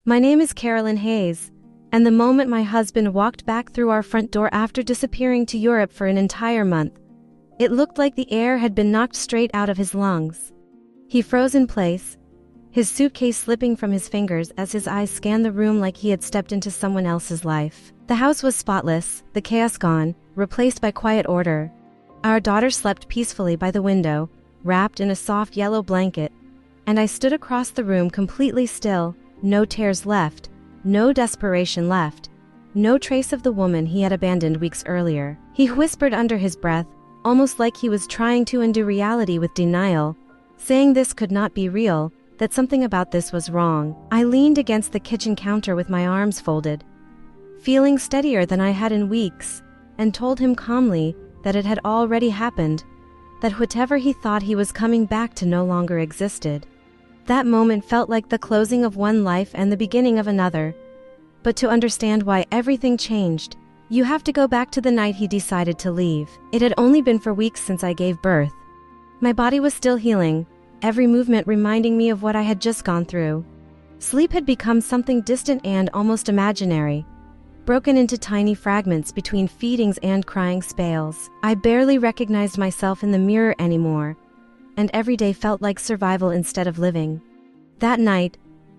My name is Carolyn Hayes, and the moment my husband walked back through our front door after disappearing to Europe for an entire month, it looked like the air had been knocked straight out of his lungs. He froze in place, his suitcase slipping from his fingers as his eyes scanned the room like he had stepped into someone else's life. The house was spotless, the chaos gone, replaced by quiet order. Our daughter slept peacefully by the window, wrapped in a soft yellow blanket, and I stood across the room completely still, no tears left, no desperation left, no trace of the woman he had abandoned weeks earlier. He whispered under his breath, almost like he was trying to undo reality with denial, saying this could not be real, that something about this was wrong. I leaned against the kitchen counter with my arms folded, feeling steadier than I had in weeks, and told him calmly that it had already happened, that whatever he thought he was coming back to no longer existed. That moment felt like the closing of one life and the beginning of another. But to understand why everything changed, you have to go back to the night he decided to leave. It had only been for weeks since I gave birth. My body was still healing, every movement reminding me of what I had just gone through. Sleep had become something distant and almost imaginary, broken into tiny fragments between feedings and crying spells. I barely recognized myself in the mirror anymore, and every day felt like survival instead of living. That night,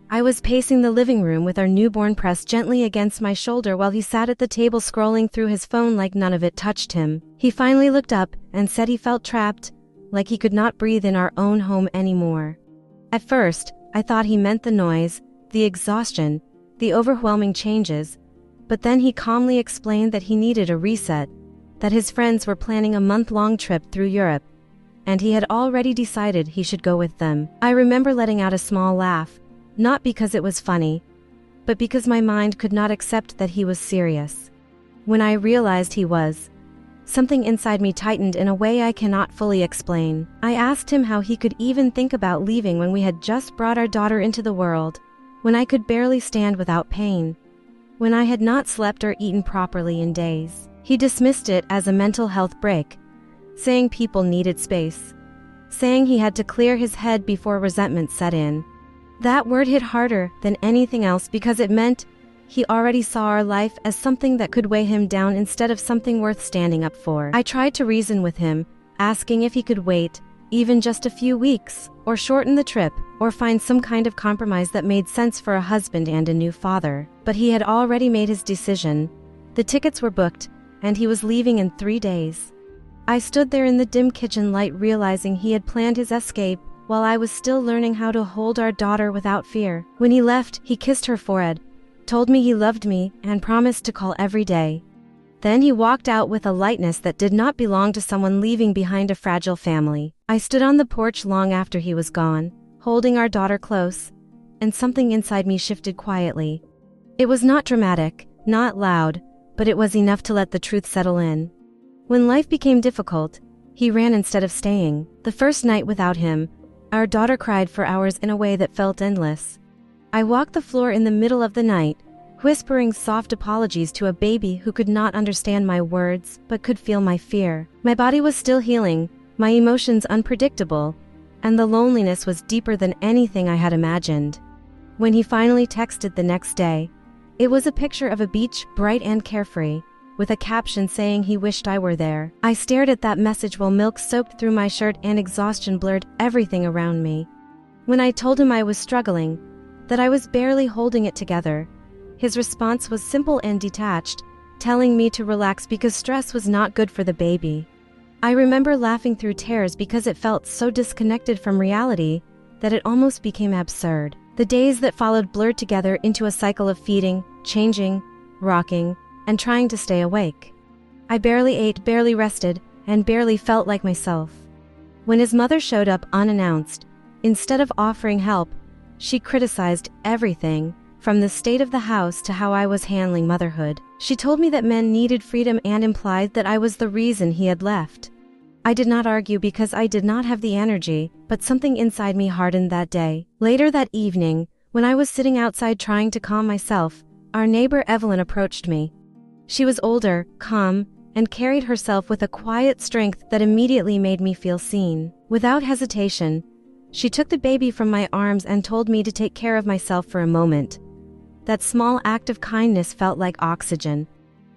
I was pacing the living room with our newborn pressed gently against my shoulder while he sat at the table scrolling through his phone like none of it touched him. He finally looked up and said he felt trapped, like he could not breathe in our own home anymore. At first, I thought he meant the noise, the exhaustion, the overwhelming changes, but then he calmly explained that he needed a reset, that his friends were planning a month-long trip through Europe, and he had already decided he should go with them. I remember letting out a small laugh, not because it was funny, but because my mind could not accept that he was serious. When I realized he was, something inside me tightened in a way I cannot fully explain. I asked him how he could even think about leaving when we had just brought our daughter into the world, when I could barely stand without pain, when I had not slept or eaten properly in days. He dismissed it as a mental health break, saying people needed space, saying he had to clear his head before resentment set in. That word hit harder than anything else because it meant he already saw our life as something that could weigh him down instead of something worth standing up for. I tried to reason with him, asking if he could wait, even just a few weeks, or shorten the trip, or find some kind of compromise that made sense for a husband and a new father. But he had already made his decision. The tickets were booked, and he was leaving in 3 days. I stood there in the dim kitchen light realizing he had planned his escape while I was still learning how to hold our daughter without fear. When he left, he kissed her forehead, told me he loved me, and promised to call every day. Then he walked out with a lightness that did not belong to someone leaving behind a fragile family. I stood on the porch long after he was gone, holding our daughter close, and something inside me shifted quietly. It was not dramatic, not loud, but it was enough to let the truth settle in. When life became difficult, he ran instead of staying. The first night without him, our daughter cried for hours in a way that felt endless. I walked the floor in the middle of the night, whispering soft apologies to a baby who could not understand my words but could feel my fear. My body was still healing, my emotions unpredictable, and the loneliness was deeper than anything I had imagined. When he finally texted the next day, it was a picture of a beach, bright and carefree, with a caption saying he wished I were there. I stared at that message while milk soaked through my shirt and exhaustion blurred everything around me. When I told him I was struggling, that I was barely holding it together, his response was simple and detached, telling me to relax because stress was not good for the baby. I remember laughing through tears because it felt so disconnected from reality that it almost became absurd. The days that followed blurred together into a cycle of feeding, changing, rocking, and trying to stay awake. I barely ate, barely rested, and barely felt like myself. When his mother showed up unannounced, instead of offering help, she criticized everything, from the state of the house to how I was handling motherhood. She told me that men needed freedom and implied that I was the reason he had left. I did not argue because I did not have the energy, but something inside me hardened that day. Later that evening, when I was sitting outside trying to calm myself, our neighbor Evelyn approached me. She was older, calm, and carried herself with a quiet strength that immediately made me feel seen. Without hesitation, she took the baby from my arms and told me to take care of myself for a moment. that small act of kindness felt like oxygen.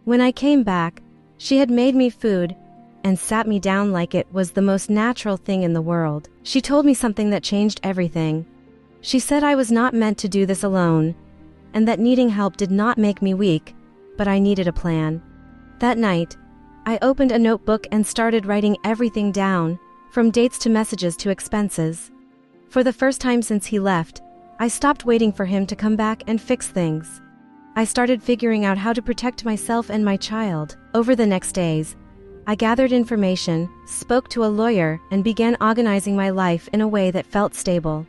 When I came back, she had made me food and sat me down like it was the most natural thing in the world. She told me something that changed everything. She said I was not meant to do this alone, and that needing help did not make me weak, but I needed a plan. That night, I opened a notebook and started writing everything down, from dates to messages to expenses. For the first time since he left, I stopped waiting for him to come back and fix things. I started figuring out how to protect myself and my child. Over the next days, I gathered information, spoke to a lawyer, and began organizing my life in a way that felt stable.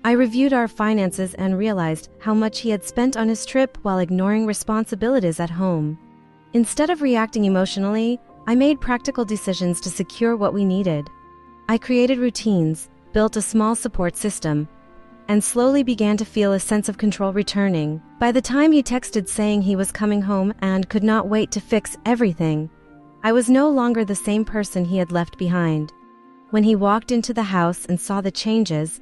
I reviewed our finances and realized how much he had spent on his trip while ignoring responsibilities at home. Instead of reacting emotionally, I made practical decisions to secure what we needed. I created routines, built a small support system, and slowly began to feel a sense of control returning. By the time he texted saying he was coming home and could not wait to fix everything, I was no longer the same person he had left behind. When he walked into the house and saw the changes,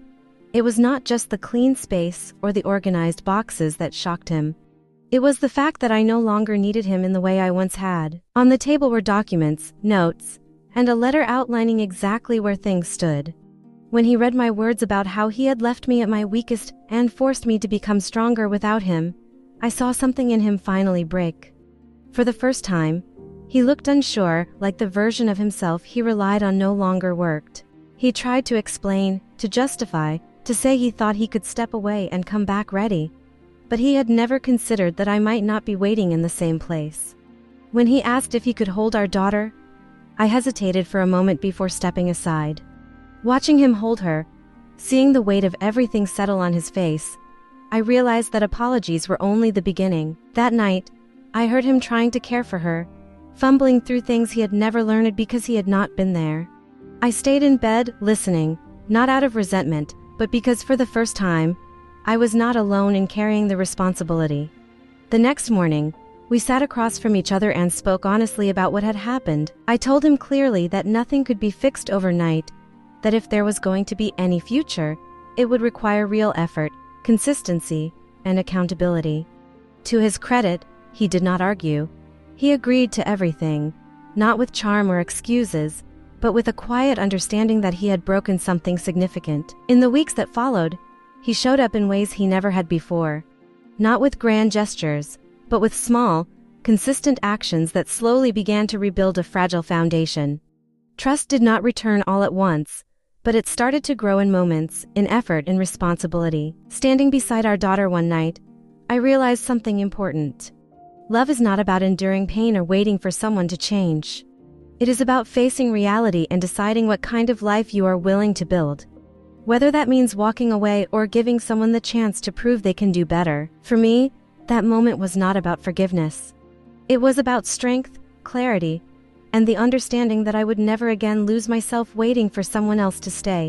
it was not just the clean space or the organized boxes that shocked him. It was the fact that I no longer needed him in the way I once had. On the table were documents, notes, and a letter outlining exactly where things stood. When he read my words about how he had left me at my weakest and forced me to become stronger without him, I saw something in him finally break. For the first time, he looked unsure, like the version of himself he relied on no longer worked. He tried to explain, to justify, to say he thought he could step away and come back ready. But he had never considered that I might not be waiting in the same place. When he asked if he could hold our daughter, I hesitated for a moment before stepping aside. Watching him hold her, seeing the weight of everything settle on his face, I realized that apologies were only the beginning. That night, I heard him trying to care for her, fumbling through things he had never learned because he had not been there. I stayed in bed, listening, not out of resentment, but because for the first time, I was not alone in carrying the responsibility. The next morning, we sat across from each other and spoke honestly about what had happened. I told him clearly that nothing could be fixed overnight, that if there was going to be any future, it would require real effort, consistency, and accountability. To his credit, he did not argue. He agreed to everything, not with charm or excuses, but with a quiet understanding that he had broken something significant. In the weeks that followed, he showed up in ways he never had before. Not with grand gestures, but with small, consistent actions that slowly began to rebuild a fragile foundation. Trust did not return all at once, but it started to grow in moments, in effort, in responsibility. Standing beside our daughter one night, I realized something important. Love is not about enduring pain or waiting for someone to change. It is about facing reality and deciding what kind of life you are willing to build. Whether that means walking away or giving someone the chance to prove they can do better. For me, that moment was not about forgiveness. It was about strength, clarity, and the understanding that I would never again lose myself waiting for someone else to stay.